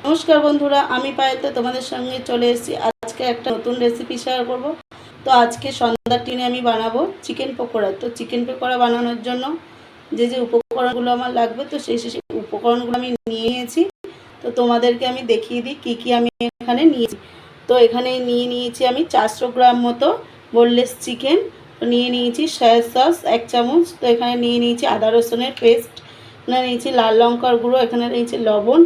নমস্কার বন্ধুরা, আমি পায়েতে তোমাদের সঙ্গে চলে এসেছি। আজকে একটা নতুন রেসিপি শেয়ার করব। তো আজকে সন্ধ্যার টিনে আমি বানাবো চিকেন পকোড়া। তো চিকেন পকোড়া বানানোর জন্য যে যে উপকরণগুলো আমার লাগবে, তো সেই উপকরণগুলো আমি নিয়ে নিয়েছি। তো তোমাদেরকে আমি দেখিয়ে দিই কী কী আমি এখানে নিয়েছি। তো এখানে নিয়েছি আমি 400 গ্রাম মতো বোনলেস চিকেন। তো নিয়ে নিয়েছি সয়া সস 1 চামচ। তো এখানে নিয়ে নিয়েছি আদা রসুনের পেস্ট, এখানে নিয়েছি লাল লঙ্কার গুঁড়ো, এখানে নিয়েছি লবণ,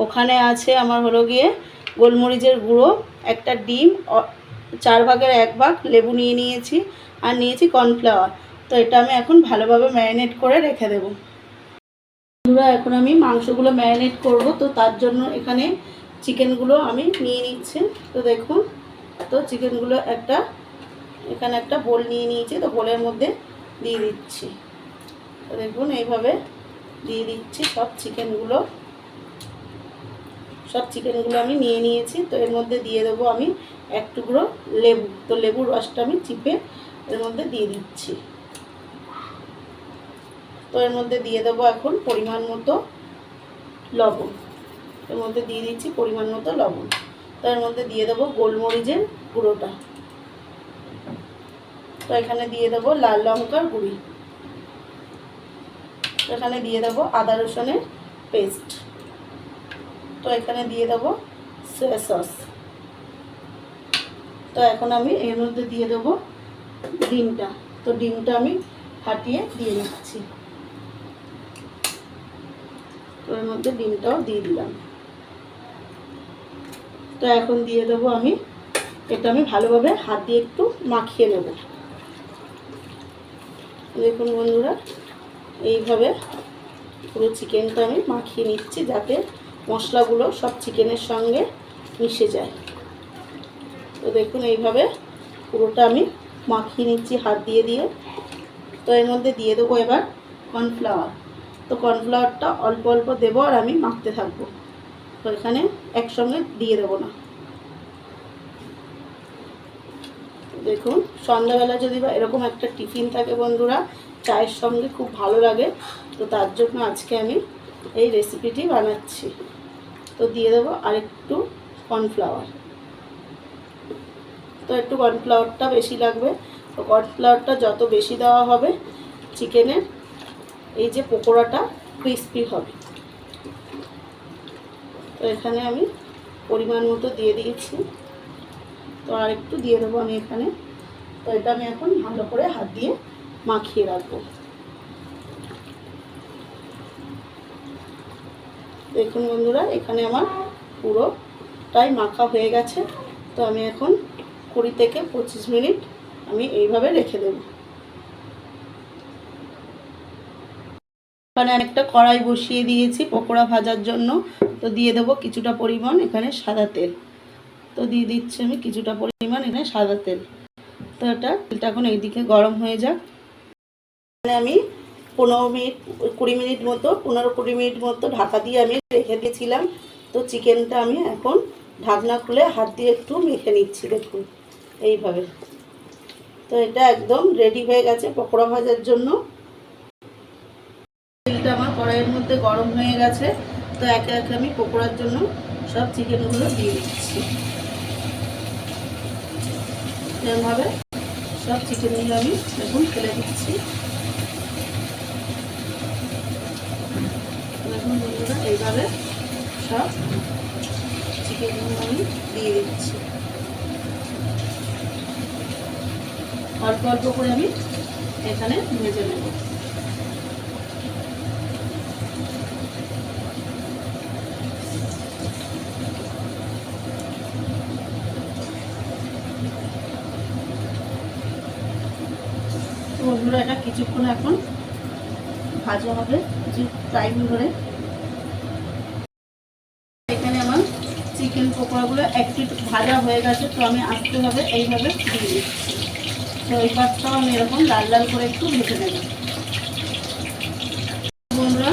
ওখানে আছে আমার হলো গিয়ে গোলমরিচের গুঁড়ো, একটা ডিম, 4 ভাগের 1 ভাগ লেবু নিয়ে নিয়েছি, আর নিয়েছি কর্নফ্লাওয়ার। তো এটা আমি এখন ভালোভাবে ম্যারিনেট করে রেখে দেবো। বন্ধুরা, এখন আমি মাংসগুলো ম্যারিনেট করব। তো তার জন্য এখানে চিকেনগুলো আমি নিয়ে নিচ্ছি। তো দেখুন, তো চিকেনগুলো এখানে একটা বোল নিয়ে নিয়েছি। তো বোলের মধ্যে দিয়ে দিচ্ছি। তো দেখুন এইভাবে দিয়ে দিচ্ছি সব চিকেনগুলো আমি নিয়ে নিয়েছি। তো এর মধ্যে দিয়ে দেবো আমি 1 টুকরো লেবু। তো লেবুর রসটা আমি চিপে এর মধ্যে দিয়ে দিচ্ছি। তো এর মধ্যে দিয়ে দেবো এখন পরিমাণ মতো লবণ। এর মধ্যে দিয়ে দিচ্ছি পরিমাণ মতো লবণ। তো এর মধ্যে দিয়ে দেবো গোলমরিচের গুঁড়োটা। তো এখানে দিয়ে দেবো লাল লঙ্কার গুঁড়ি। তো এখানে দিয়ে দেবো আদা রসুনের পেস্ট। তো এখানে দিয়ে দেবো সয়া সস। তো এখন আমি এর মধ্যে দিয়ে দেবো ডিমটা। তো ডিমটা আমি ফাটিয়ে দিয়ে দিচ্ছি। তো এর মধ্যে ডিমটাও দিয়ে দিলাম। তো এখন দিয়ে দেবো এটা আমি ভালোভাবে হাত দিয়ে একটু মাখিয়ে নেব। দেখুন বন্ধুরা, এইভাবে পুরো চিকেনটা আমি মাখিয়ে নিচ্ছি যাতে মশলাগুলো সব চিকেনের সঙ্গে মিশে যায়। তো দেখুন এইভাবে পুরোটা আমি মাখিয়ে নিচ্ছি হাত দিয়ে। তো এর মধ্যে দিয়ে দেবো এবার কর্নফ্লাওয়ার। তো কর্নফ্লাওয়ারটা অল্প অল্প দেবো আর আমি মাখতে থাকবো। তো এখানে একসঙ্গে দিয়ে দেবো না। দেখুন, সন্ধ্যাবেলা যদি বা এরকম একটা টিফিন থাকে বন্ধুরা, চায়ের সঙ্গে খুব ভালো লাগে। তো তার জন্য আজকে আমি এই রেসিপিটি বানাচ্ছি। তো দিয়ে দেবো আরেকটু কর্নফ্লাওয়ার। তো একটু কর্নফ্লাওয়ারটা বেশি লাগবে। তো কর্নফ্লাওয়ারটা যত বেশি দেওয়া হবে, চিকেনের এই যে পকোড়াটা ক্রিস্পি হবে। তো এখানে আমি পরিমাণ মতো দিয়ে দিয়েছি। তো আর একটু দিয়ে দেবো আমি এখানে। তো এটা আমি এখন ভালো করে হাত দিয়ে মাখিয়ে রাখবো। দেখুন বন্ধুরা, এখানে আমার পুরোটাই মাখা হয়ে গেছে। তো আমি এখন 20 থেকে 25 মিনিট আমি এইভাবে রেখে দেব। এখানে আমি একটা কড়াই বসিয়ে দিয়েছি পকোড়া ভাজার জন্য। তো দিয়ে দেবো কিছুটা পরিমাণ এখানে সাদা তেল। তো দিয়ে দিচ্ছি আমি কিছুটা পরিমাণ এখানে সাদা তেল। তো তেলটা এখন এইদিকে গরম হয়ে যাক। এখানে আমি 20 মিনিট মতো ঢাকা দিয়ে আমি রেখে দিয়েছিলাম। তো চিকেনটা আমি এখন ঢাকনা খুলে হাত দিয়ে একটু মেখে নিচ্ছি। দেখুন এইভাবে। তো এটা একদম রেডি হয়ে গেছে পকোড়া ভাজার জন্য। তেলটা আমার কড়াইয়ের মধ্যে গরম হয়ে গেছে। তো একে একে আমি পকোড়ার জন্য সব চিকেনগুলো দিয়ে দিচ্ছি। এরকমভাবে সব চিকেনগুলো আমি দেখুন ফেলে দিচ্ছি। দেখুন বন্ধুরা, এইভাবে সব চিকেনগুলো আমি দিয়ে দিচ্ছি। অল্প অল্প করে আমি এখানে ভেজে নেব। বন্ধুরা, এটা কিছুক্ষণ এখন ভাজা হবে, কিছু টাইম ধরে। এখানে আমার চিকেন পকোড়াগুলো একটু ভাজা হয়ে গেছে। তো আমি আস্তেভাবে এইভাবে দিয়ে দিচ্ছি। তো এই পাশটাও আমি এরকম লাল লাল করে একটু ভেজে নেব। বন্ধুরা,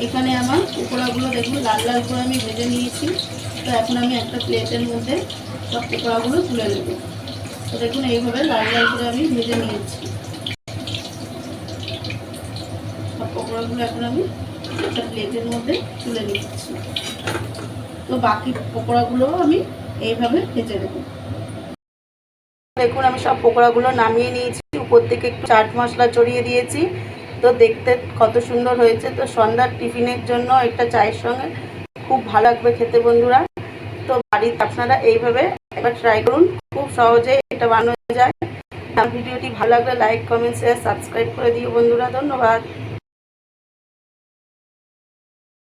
এখানে আমার পকোড়াগুলো দেখুন লাল লাল করে আমি ভেজে নিয়েছি। তো এখন আমি একটা প্লেটের মধ্যে সব পকোড়াগুলো তুলে নেব। তো দেখুন এইভাবে লাল লাল করে আমি ভেজে নিয়েছি সব পকোড়াগুলো। এখন আমি একটা প্লেটের মধ্যে তুলে নিচ্ছি। তো বাকি পকোড়াগুলোও আমি এইভাবে ভেজে নেব। দেখুন আমি সব পকোড়াগুলো নামিয়ে নিয়েছি, উপর থেকে একটু চাট মশলা ছড়িয়ে দিয়েছি। তো দেখতে কত সুন্দর হয়েছে। তো সন্ধ্যার টিফিনের জন্য একটা চায়ের সঙ্গে খুব ভালো লাগবে খেতে বন্ধুরা। তো বাড়িতে আপনারা এইভাবে একবার ট্রাই করুন, খুব সহজে এটা বানানো যায়। ভিডিওটি ভালো লাগলে লাইক, কমেন্ট, শেয়ার, সাবস্ক্রাইব করে দিও বন্ধুরা। ধন্যবাদ।